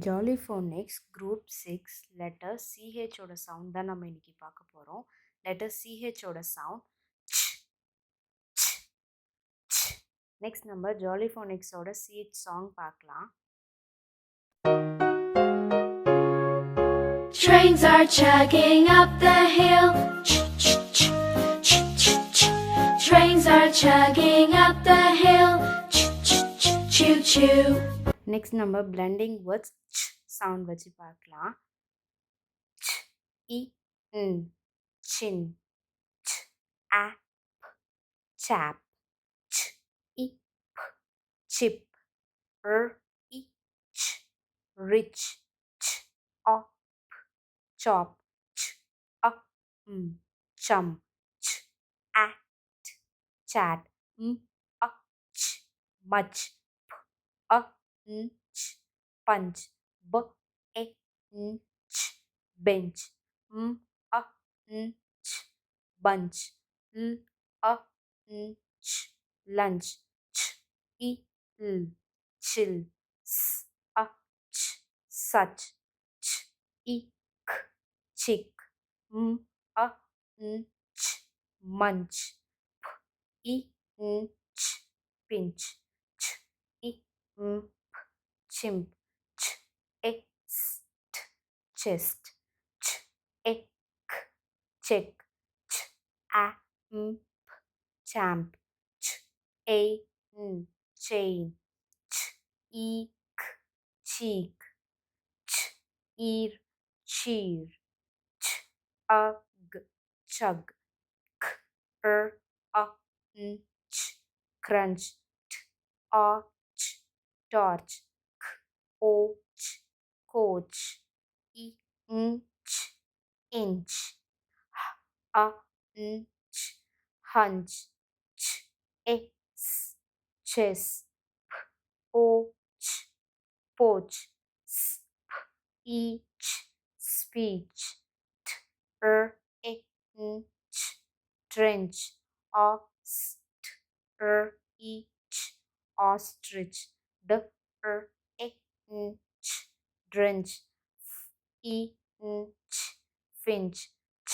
Jolly Phonics Group 6 letter CH ஓட sound தான் நம்ம இன்னைக்கு பார்க்க போறோம். letter CH ஓட sound ch, ch, ch. Next நம்ம Jolly Phonics ஓட CH song பார்க்கலாம். Trains are chugging up the hill. Ch, ch, ch, ch, ch, ch. Trains are chugging up the hill. Ch, ch, ch, choo choo. Next நம்ம blending words ch sound வச்சு பார்க்கலாம். ch, I, n, chin, ch, ap, chap, ch, I, p, chip, r, I, ch, rich, ch, op, chop, ch, up, chum, ch, act, chat, ch, much, p, ch, punch, b, ch, bench, ch, bunch, ch, lunch, ch, chill, ch, such, ch, chick, ch, munch, ch, pinch, ch, chimp, ch, chest, ch, check, ch, champ, ch, chain, ch, cheek, ch, ear, cheer, ch, chug, k, ch, crunch, t, ch, torch, k, ch, coach, ch, inch, ch, hunch, ch, chess, ch, poach, each, speech, ch, trench, each, ostrich, inch, drench, inch, finch, ch,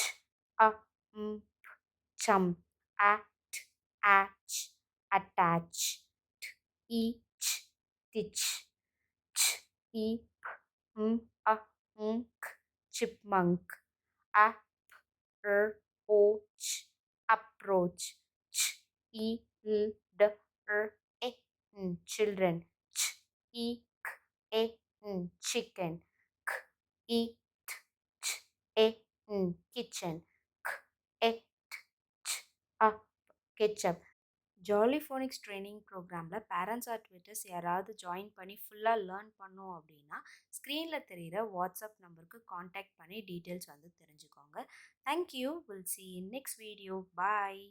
chump, act, atch, attach, each, teach, ch, eep, chipmunk, approach, approach, ch, children, ch, chicken, k, eat, ch, kitchen, k, ch, ketchup. Jolly Phoenix training ப்ரோக்ராமில் parents R Twitters யாராவது join பண்ணி ஃபுல்லாக learn பண்ணோம் அப்படின்னா ஸ்க்ரீனில் தெரிகிற WhatsApp நம்பருக்கு contact பண்ணி டீட்டெயில்ஸ் வந்து தெரிஞ்சுக்கோங்க. Thank you. Will see in next video. Bye.